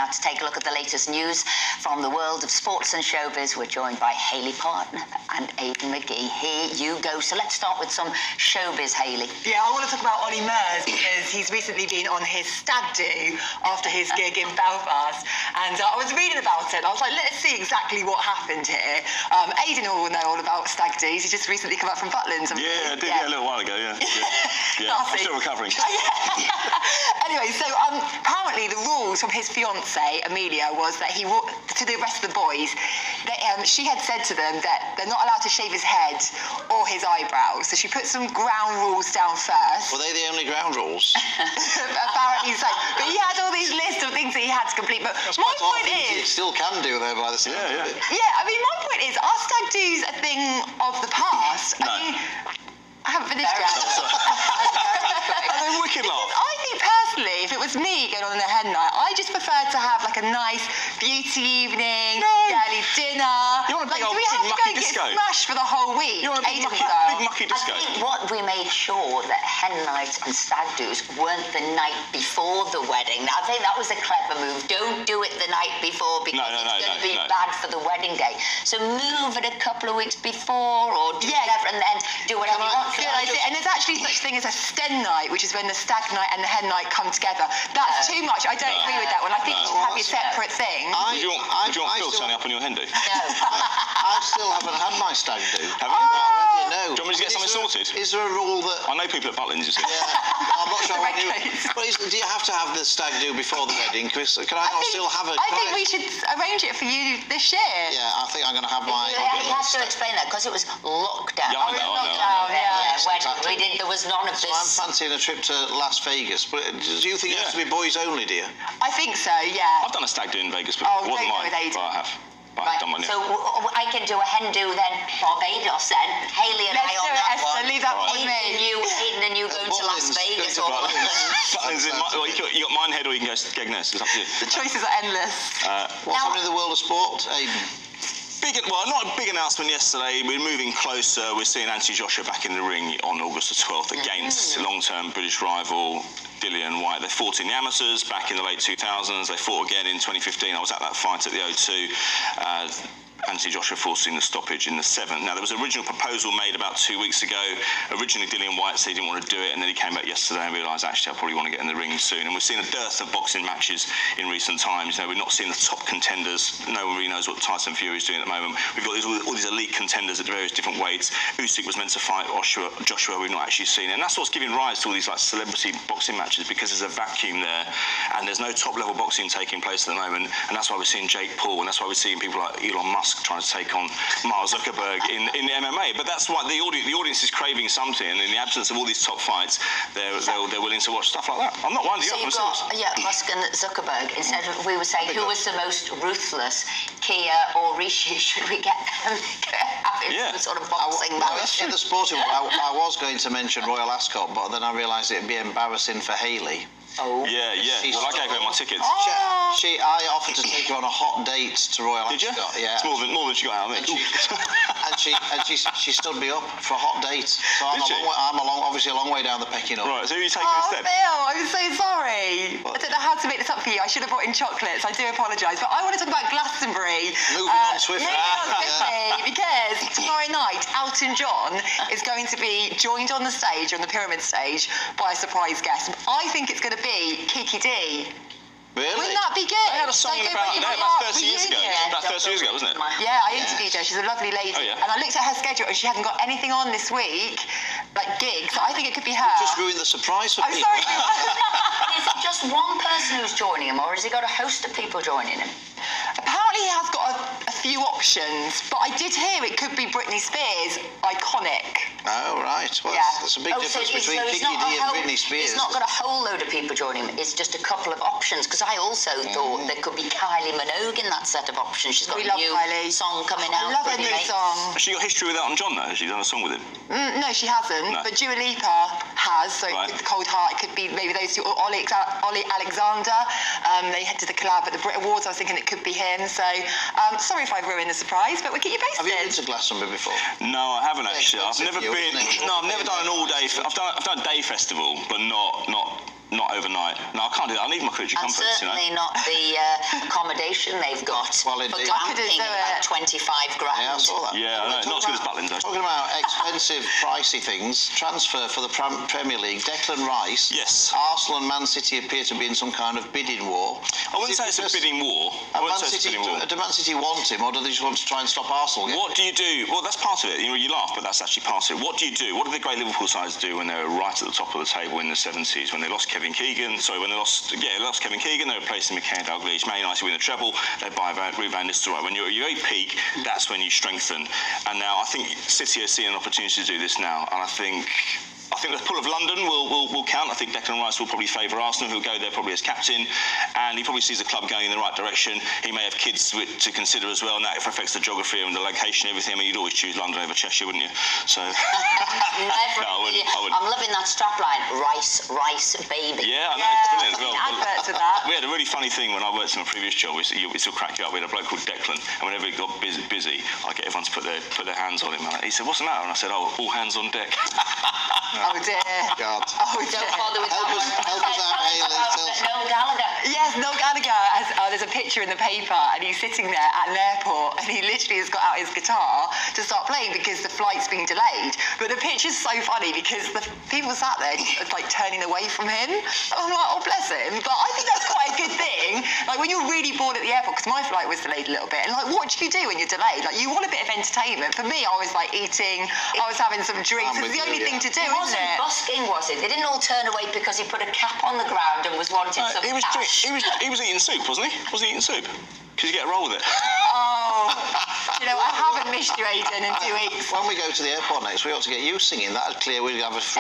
now to take a look at the latest news from the world of sports and showbiz. We're joined by Hayley Partner and Aidan McGee. Here you go. So let's start with some showbiz, Hayley. Yeah, I want to talk about Ollie Murs because he's recently been on his stag do after his gig in Belfast. And I was reading about it. I was like, let's see exactly what happened here. Aidan will know all about stag do's. He's just recently come back from Butlins. Yeah, I did, a little while ago, yeah. I'm still recovering. Anyway, so apparently the rules from his fiancée, Amelia, was that he to the rest of the boys, she had said to them that they're not allowed to shave his head or his eyebrows. So she put some ground rules down first. Were they the only ground rules? Apparently so. But he had all these lists of things that he had to complete. But my point is... You still can do though by the sound of it. Yeah, I mean, my point is, are stag do's a thing of the past? No. I mean, I haven't finished yet. I'm wicked laugh. I think personally, if it was me going on a hen night, I just prefer to have like a nice beauty evening, girly dinner. You want a big old do we have to go and get disco? smashed for the whole week? You want a big mucky disco? I think what we made sure that hen nights and stag do's weren't the night before the wedding. I think that was a clever move. Don't do it the night before because it's going to be bad for the wedding day. So move it a couple of weeks before or do whatever and then do whatever you want. Good idea. And there's actually such thing as a sten night, which is when the stag night and the hen night come together. That's too much. I don't agree with that one. I think you should have your separate thing. Do you want Phil turning up on your hen do? No. I still haven't had my stag do. Have you? No. Do you want me to get something sorted? Is there a rule that... I know people at Butlins, you see. Yeah, I'm not sure. But do you have to have the stag do before the wedding? Chris, can I not still have it? I think we should arrange it for you this year. Yeah, I think I'm going to have my... You have to explain that because it was lockdown. Yeah, I know. When there was none of this. So I'm fancying a trip to Las Vegas. But do you think it has to be boys only, dear? I think so, yeah. I've done a stag do in Vegas before. Oh, It wasn't don't go mine, with Aidan. but I have. But Right, I've done one, so I can do a hen do then Barbados then. Hayley and Let's I on do it, that Esther. one. Leave that with me. Aidan and you going to Las Vegas or Butlins, you got mine head or you can go to GBNEWS. It's up to you. The choices are endless. What's happening in the world of sport, Aidan? Not a big announcement yesterday. We're moving closer. We're seeing Anthony Joshua back in the ring on August the 12th against long-term British rival Dillian Whyte. They fought in the amateurs back in the late 2000s. They fought again in 2015. I was at that fight at the O2. Anthony Joshua forcing the stoppage in the 7th. Now, there was an original proposal made about 2 weeks ago. Originally, Dillian Whyte said he didn't want to do it, and then he came back yesterday and realised, actually, I probably want to get in the ring soon. And we've seen a dearth of boxing matches in recent times. You know, we've not seen the top contenders. No one really knows what Tyson Fury is doing at the moment. We've got all these elite contenders at various different weights. Usyk was meant to fight Joshua. We've not actually seen it. And that's what's giving rise to all these like celebrity boxing matches, because there's a vacuum there, and there's no top-level boxing taking place at the moment. And that's why we're seeing Jake Paul, and that's why we're seeing people like Elon Musk trying to take on Mark Zuckerberg in the MMA. But that's why the audience is craving something, and in the absence of all these top fights, they're willing to watch stuff like that. I'm not winding up. You've got Musk and Zuckerberg. Instead of we were saying who was the most ruthless, Kia or Rishi? Should we get them having some sort of boxing match? In the sporting world, I was going to mention Royal Ascot, but then I realised it'd be embarrassing for Hayley. Oh. Yeah. Well, I gave her my tickets. I offered to take her on a hot date to Royal Did you? Ascot. Yeah. It's more than she got out of me. And she stood me up for a hot date. So I'm obviously a long way down the pecking order. Right, so who are you taking instead? Phil, I'm so sorry. I don't know how to make this up for you. I should have brought in chocolates. I do apologise. But I want to talk about Glastonbury. Moving on swiftly. Because tomorrow night, Elton John is going to be joined on the stage, on the Pyramid stage, by a surprise guest. I think it's going to be Kiki D. Really? Wouldn't that be good? They had a song about 30 years ago. About 30 years ago, wasn't it? Yeah, I interviewed her. She's a lovely lady. Oh, yeah. And I looked at her schedule and she hasn't got anything on this week, like gigs. So I think it could be her. Just ruined the surprise for I'm people. sorry. Is it just one person who's joining him, or has he got a host of people joining him? Apparently he has got a few options, but I did hear it could be Britney Spears, iconic. Oh, right. Well, there's a big difference between Kiki D and Britney Spears. He's not got a whole load of people joining him. It's just a couple of options, because I also thought there could be Kylie Minogue in that set of options. She's got a new song coming out. I love her new song. Has she got history with Elton John, though? Has she done a song with him? No, she hasn't. No. But Dua Lipa has. So the Cold Heart, it could be maybe those two. Or Ollie Alexander. They did the collab at the Brit Awards. I was thinking it could be him. So sorry if I've ruined the surprise, but we'll keep you posted. Have you been to Glastonbury before? No, I haven't actually. I've never been. No, I've never done an all-day. I've done a day festival, but not overnight. No, I can't do that. I need my creature comforts, certainly not the accommodation they've got. Well, for indeed. glamping at 25 grand. Yeah, I saw that. Yeah, I know. Not as good as Butlins, though. Talking about expensive, pricey things, transfer for the Premier League, Declan Rice. Yes. Arsenal and Man City appear to be in some kind of bidding war. I wouldn't say it's a bidding war. I wouldn't say it's a bidding war. Do Man City want him, or do they just want to try and stop Arsenal? What do you do? Well, that's part of it. You laugh, but that's actually part of it. What do you do? What did the great Liverpool sides do when they were right at the top of the table in the 70s, when they lost Kevin Keegan? Sorry, when they lost Kevin Keegan, they replaced him with Ken Dalglish. Man United win the treble, they buy Ruud van Nistelrooy. When you're at your peak, that's when you strengthen. And now I think City are seeing an opportunity to do this now, and I think the pull of London will count. I think Declan Rice will probably favour Arsenal. He'll go there probably as captain, and he probably sees the club going in the right direction. He may have kids to consider as well, and that affects the geography and the location and everything. I mean, you'd always choose London over Cheshire, wouldn't you? So Never. No, I wouldn't. I'm loving that strapline. Rice, baby. Yeah, I know. It's brilliant as well. Advert to that. We had a really funny thing when I worked in my previous job. It still cracked you up. We had a bloke called Declan, and whenever he got busy, I'd get everyone to put their hands on him. And he said, "What's the matter?" And I said, "Oh, all hands on deck." Oh dear. God. Oh dear. Don't bother with Help that us- one. help us out, Hayley. Noel Gallagher. Yes, Noel Gallagher has, there's a picture in the paper and he's sitting there at an airport and he literally has got out his guitar to start playing because the flight's been delayed. But the picture's so funny because the people sat there just like turning away from him. And I'm like, oh bless him. But I think that's quite a good thing. Like when you're really bored at the airport, because my flight was delayed a little bit, and like what do you do when you're delayed? Like you want a bit of entertainment. For me, I was like eating, I was having some drinks. It's the only thing to do, It isn't wasn't it? busking, was it? They didn't all turn away because he put a cap on the ground and was wanting some He was eating soup, wasn't he? Was he eating soup? Because you get a roll with it. Oh, you know, I haven't missed you, Aidan, in 2 weeks. When we go to the airport next, we ought to get you singing. That'd clear. We'd have a. We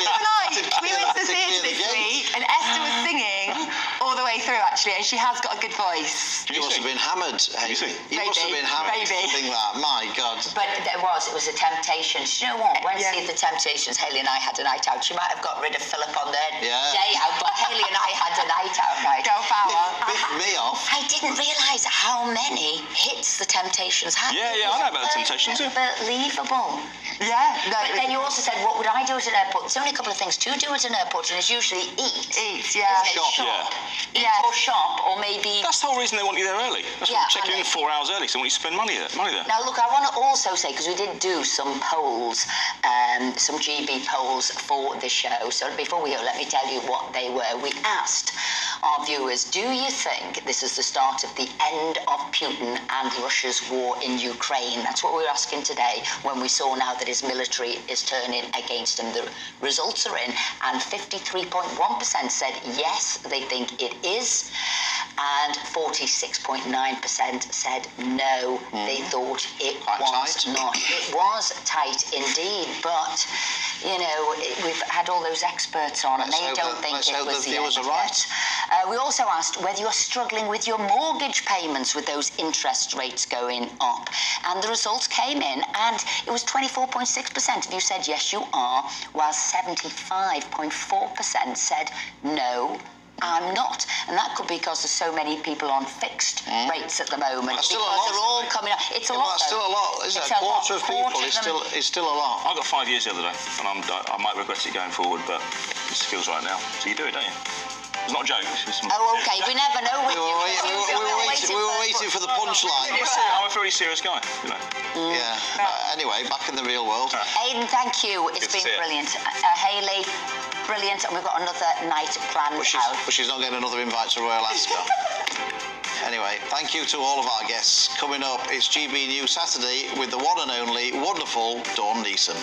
went to the theatre this week, and Esther was singing all the way through, actually, and she has got a good voice. You must have been hammered. Can you sing? You must have been hammered to sing that. My God. But it was a Temptations. You know what? When Yeah. see the Temptations, Hayley and I had a night out. She might have got rid of Philip on their Yeah. day out, but Hayley and I had a night out, right? Girl power. Biff me off. I didn't realise how many hits the Temptations had. Yeah, I know about the Temptations, yeah. Unbelievable. Yeah, no, But then you also said, what would I do at an airport? There's only a couple of things to do at an airport, and it's usually eat. eat, yeah. Shop. Eat Yes. or shop, or maybe... That's the whole reason they want you there early. That's Yeah, why check you in 4 hours early, so they want you to spend money there. Now, look, I want to also say, because we did do some polls, some GB polls for the show. So before we go, let me tell you what they were. We asked our viewers, do you think this is the start of the end of Putin and Russia's war in Ukraine? That's what we were asking today when we saw now that his military is turning against him. The results are in, and 53.1% said yes, they think it is, and 46.9% said no, they thought it was not. It was tight indeed, but, you know, we've had all those experts on, and they don't think it was the end yet. We also asked whether you're struggling with your mortgage payments with those interest rates going up, and the results came in, and it was 24.6% of you said yes, you are, while 75.4% said no, I'm not. And that could be because there's so many people on fixed rates at the moment. That's still a because lot. they're all coming up. It's a lot. That's still a lot, isn't it? A quarter of people is still a lot. I got 5 years the other day, and I might regret it going forward, but it feels right now. So you do it, don't you? It's not a joke. Oh, okay. We never know with We you. were waiting for the punchline. I'm a very serious guy, you know. Yeah. Anyway, back in the real world. Aidan, thank you. It's been brilliant. Hayley, brilliant. And we've got another night planned out. But she's not getting another invite to Royal Ascot. Anyway, thank you to all of our guests. Coming up, it's GB News Saturday with the one and only wonderful Dawn Neeson.